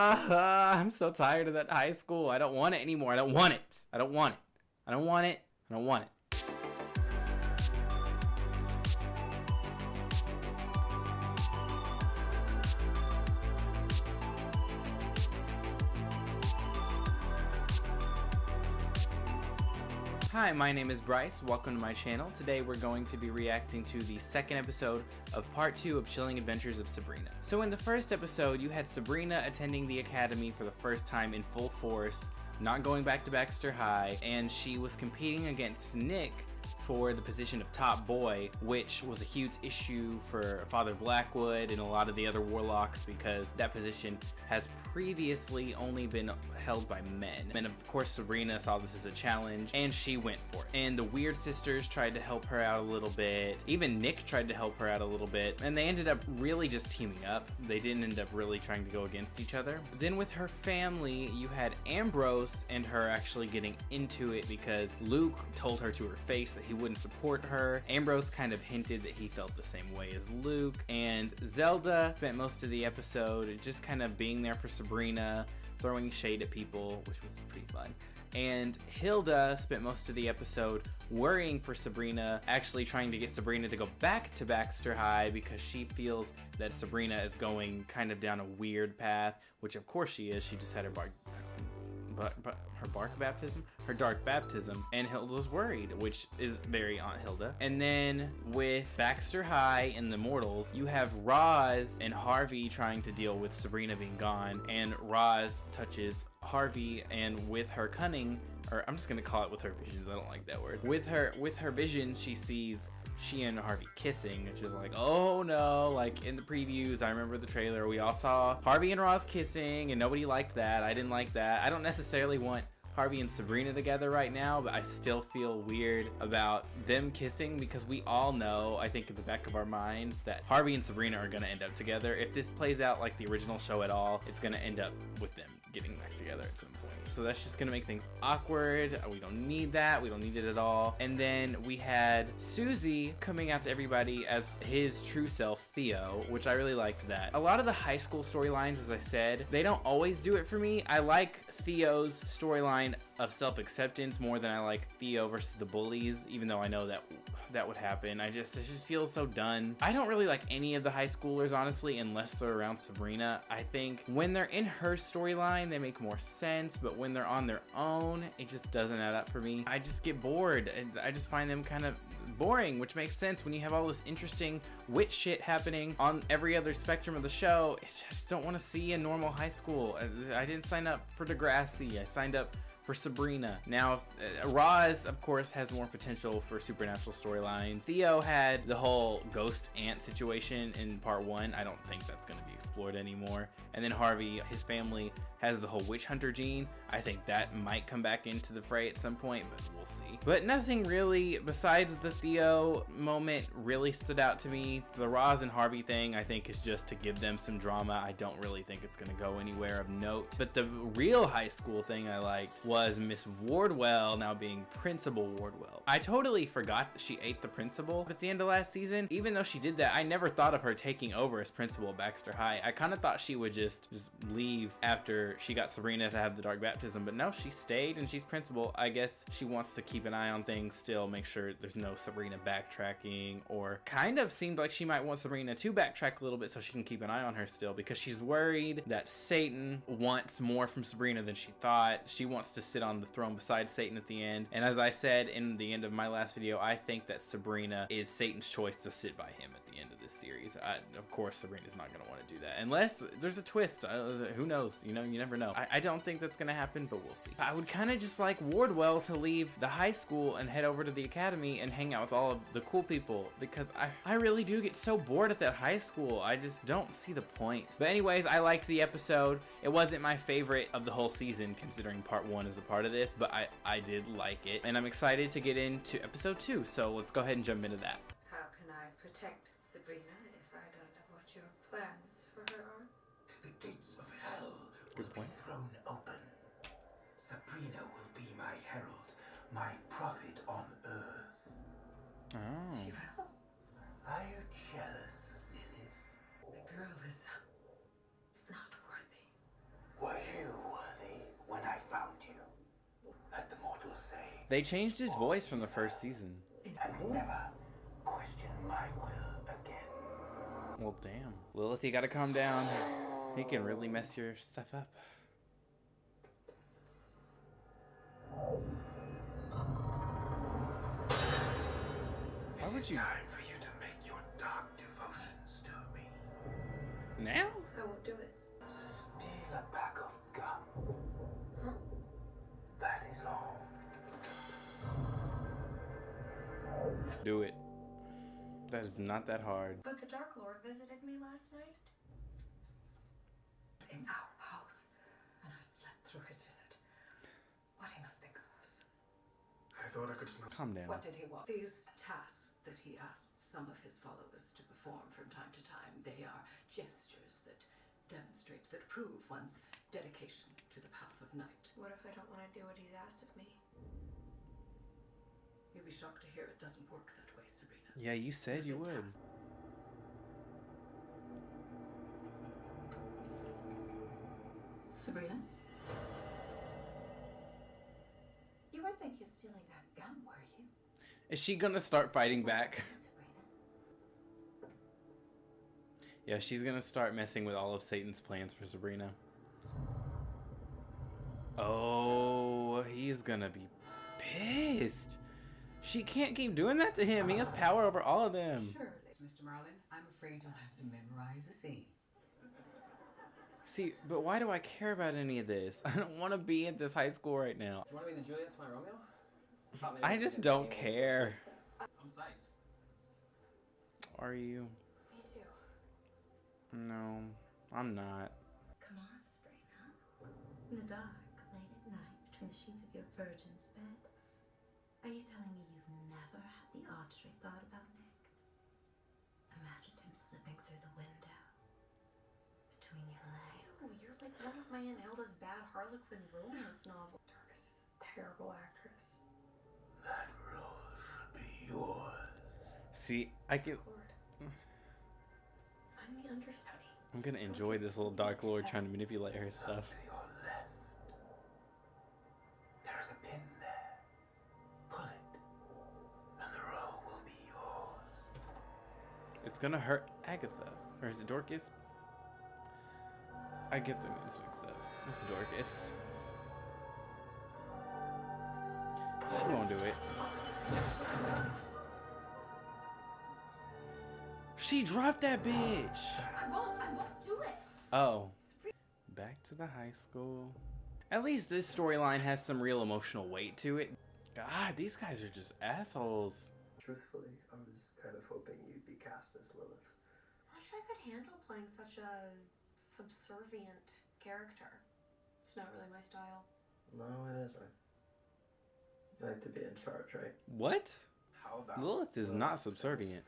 I'm so tired of that high school. I don't want it anymore. I don't want it. I don't want it. I don't want it. I don't want it. Hi, my name is Bryce. Welcome to my channel. Today we're going to be reacting to the second episode of part 2 of Chilling Adventures of Sabrina. So in the first episode, you had Sabrina attending the academy for the first time in full force, not going back to Baxter High, and she was competing against Nick for the position of top boy, which was a huge issue for Father Blackwood and a lot of the other warlocks because that position has previously only been held by men. And of course Sabrina saw this as a challenge and she went for it. And the Weird Sisters tried to help her out a little bit. Even Nick tried to help her out a little bit. And they ended up really just teaming up. They didn't end up really trying to go against each other. Then with her family, you had Ambrose and her actually getting into it because Luke told her to her face that he wouldn't support her. Ambrose kind of hinted that he felt the same way as Luke, and Zelda spent most of the episode just kind of being there for Sabrina, throwing shade at people, which was pretty fun. And Hilda spent most of the episode worrying for Sabrina, actually trying to get Sabrina to go back to Baxter High because she feels that Sabrina is going kind of down a weird path, which of course she is. She just had her dark baptism, and Hilda's worried, which is very Aunt Hilda. And then with Baxter High and the Mortals, you have Roz and Harvey trying to deal with Sabrina being gone, and Roz touches Harvey, and with her cunning, or I'm just gonna call it with her visions, I don't like that word. With her vision, she sees she and Harvey kissing, and she's like, oh no. Like in the previews, I remember the trailer, we all saw Harvey and Roz kissing and nobody liked that. I didn't like that. I don't necessarily want Harvey and Sabrina together right now, but I still feel weird about them kissing because we all know, I think in the back of our minds, that Harvey and Sabrina are gonna end up together. If this plays out like the original show at all, it's gonna end up with them getting back together at some point. So that's just gonna make things awkward. We don't need that. We don't need it at all. And then we had Susie coming out to everybody as his true self, Theo, which I really liked that. A lot of the high school storylines, as I said, they don't always do it for me. I like Theo's storyline of self-acceptance more than I like Theo versus the bullies, even though I know that would happen. It just feels so done. I don't really like any of the high schoolers, honestly, unless they're around Sabrina. I think when they're in her storyline, they make more sense, but when they're on their own, it just doesn't add up for me. I just get bored, and I just find them kind of boring, which makes sense when you have all this interesting witch shit happening on every other spectrum of the show. I just don't want to see a normal high school. I didn't sign up for Degrassi. I signed up for Sabrina. Now, Roz, of course, has more potential for supernatural storylines. Theo had the whole ghost aunt situation in part 1. I don't think that's going to be explored anymore. And then Harvey, his family, has the whole witch hunter gene. I think that might come back into the fray at some point, but we'll see. But nothing really, besides the Theo moment, really stood out to me. The Roz and Harvey thing, I think, is just to give them some drama. I don't really think it's going to go anywhere of note. But the real high school thing I liked was Miss Wardwell now being Principal Wardwell. I totally forgot that she ate the principal at the end of last season. Even though she did that, I never thought of her taking over as principal at Baxter High. I kind of thought she would just leave after she got Sabrina to have the dark baptism, but no, she stayed and she's principal. I guess she wants to keep an eye on things still, make sure there's no Sabrina backtracking, or kind of seemed like she might want Sabrina to backtrack a little bit so she can keep an eye on her still, because she's worried that Satan wants more from Sabrina than she thought. She wants to sit on the throne beside Satan at the end, and as I said in the end of my last video, I think that Sabrina is Satan's choice to sit by him at the end of this series. Of course Sabrina's not going to want to do that unless there's a twist. Who knows, you know, you never know. I don't think that's going to happen, but we'll see. I would kind of just like Wardwell to leave the high school and head over to the academy and hang out with all of the cool people, because I really do get so bored at that high school. I just don't see the point. But anyways, I liked the episode. It wasn't my favorite of the whole season considering part 1 is a part of this, but I did like it, and I'm excited to get into episode 2, so let's go ahead and jump into that. How can I protect Sabrina if I don't know what your plans for her are? The gates of hell will be thrown open. Sabrina will be my herald, my prophet on earth. Oh. She will? Are you jealous, Lilith? The girl is not worthy. They changed his voice from the first season. And never question my will again. Well, damn. Lilith, you gotta calm down. He can really mess your stuff up. Why would you... Time for you to make your dark devotions to me. Now? I won't do it. Steal a pack of gum. Huh? That is all. Do it. That is not that hard. But the Dark Lord visited me last night. In our house, and I slept through his visit. What he must think of us. I thought I could smell. Calm down. What did he want? These tasks that he asked some of his followers to perform from time to time, they are gestures that demonstrate, that prove one's dedication to the path of night. What if I don't want to do what he's asked of me? You'll be shocked to hear it doesn't work that way, Sabrina. Yeah, you said you would. Sabrina? You weren't thinking of stealing that gun, were you? Is she gonna start fighting back? Sabrina? Yeah, she's gonna start messing with all of Satan's plans for Sabrina. Oh, he's gonna be pissed. She can't keep doing that to him. He has power over all of them. Surely. Mr. Marlin, I'm afraid you'll have to memorize a scene. See, but why do I care about any of this? I don't want to be at this high school right now. You want to be the Juliet to my Romeo? Thought maybe I we could just get don't the same care. I'm psyched. Are you? Me too. No, I'm not. Come on, Sabrina. In the dark, late at night, between the sheets of your virgin's bed. Are you telling me you've never had the archery thought about Nick? Imagined him slipping through the window. Between your legs. Oh, you're like one of my Aunt Elda's bad Harlequin romance novels. Dargis is a terrible actress. That role should be yours. See, I can. I'm the understudy. I'm gonna enjoy this little Dark Lord trying to manipulate her stuff. To your left. There is a pin there. Pull it, and the role will be yours. It's gonna hurt Agatha. Or is it Dorcas? I get the names mixed up. It's Dorcas. She won't do it. She dropped that bitch! I won't do it. Oh. Back to the high school. At least this storyline has some real emotional weight to it. God, these guys are just assholes. Truthfully, I was kind of hoping you'd be cast as Lilith. I'm not sure I could handle playing such a subservient character. It's not really my style. No, it isn't. You like to be in charge, right? What? How about Lilith is not subservient.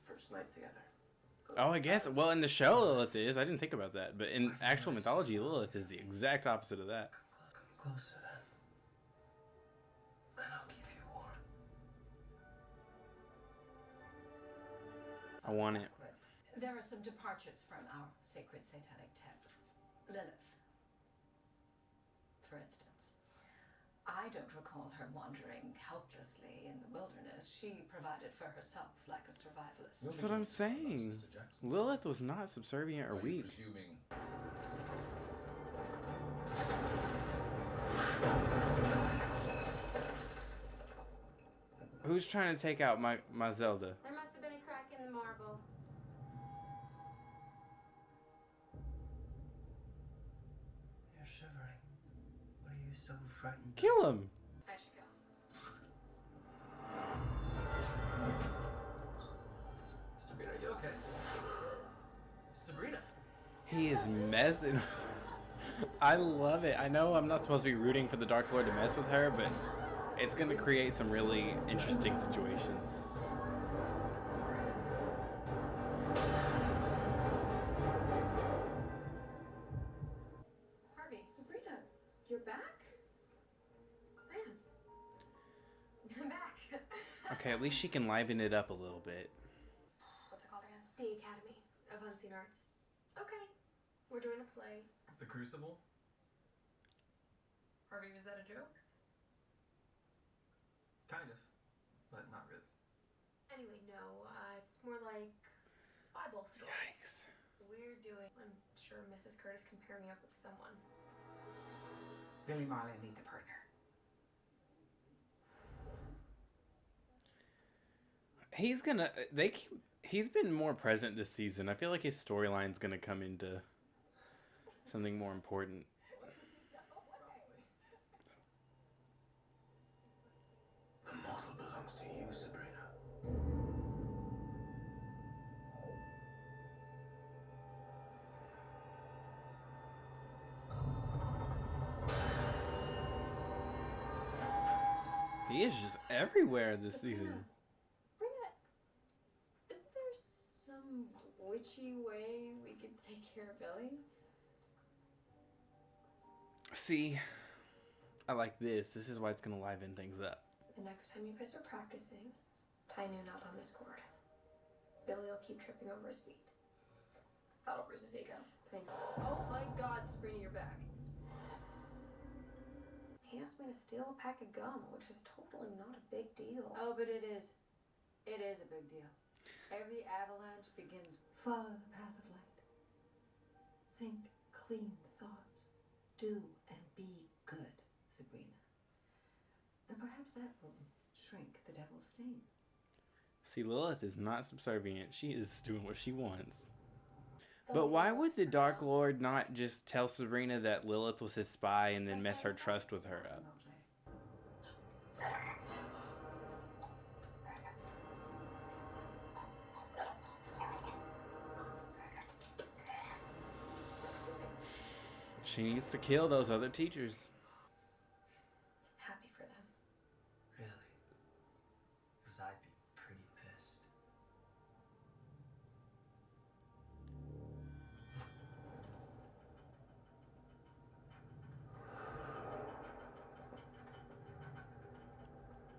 First night together. Oh, I guess. Well, in the show, Lilith is. I didn't think about that. But in actual mythology, Lilith is the exact opposite of that. Come closer then. And I'll keep you warm. I want it. There are some departures from our sacred satanic texts. Lilith, for instance. I don't recall her wandering helplessly in the wilderness. She provided for herself like a survivalist. That's what I'm saying. Lilith was not subservient or weak. Who's trying to take out my Zelda? There must have been a crack in the marble. You're shivering. What are you so frightened? Kill him! I should go. Sabrina, are you okay? Sabrina! He is messing. I love it. I know I'm not supposed to be rooting for the Dark Lord to mess with her, but it's going to create some really interesting situations. Harvey, Sabrina, you're back? I am. I'm back. Okay, at least she can liven it up a little bit. What's it called again? The Academy of Unseen Arts. Okay. We're doing a play. The Crucible? Harvey, was that a joke? Kind of, but not really. Anyway, no, it's more like Bible stories. Yikes. I'm sure Mrs. Curtis can pair me up with someone. Billy Marley needs a partner. He's been more present this season. I feel like his storyline's gonna come into something more important. The mortal belongs to you, Sabrina. He is just everywhere this season. Sabrina, isn't there some witchy way we could take care of Billy? See, I like this. This is why it's gonna liven things up. The next time you guys are practicing, tie a new knot on this cord. Billy will keep tripping over his feet. That'll bruise his ego. Thanks. Oh my God, Sabrina, you're back. He asked me to steal a pack of gum, which is totally not a big deal. Oh, but it is. It is a big deal. Every avalanche begins. Follow the path of light. Think clean thoughts. Do and be good, Sabrina. And perhaps that will shrink the devil's sting. See, Lilith is not subservient. She is doing what she wants. But why would the Dark Lord not just tell Sabrina that Lilith was his spy and then mess her trust with her up? She needs to kill those other teachers. Happy for them. Really? Because I'd be pretty pissed.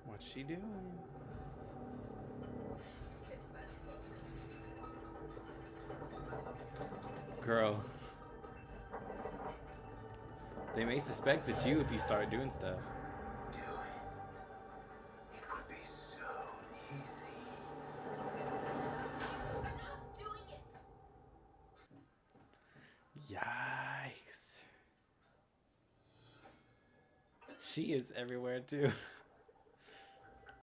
What's she doing? Girl. They may suspect it's you if you start doing stuff. Do it. It would be so easy. I'm not doing it! Yikes. She is everywhere too.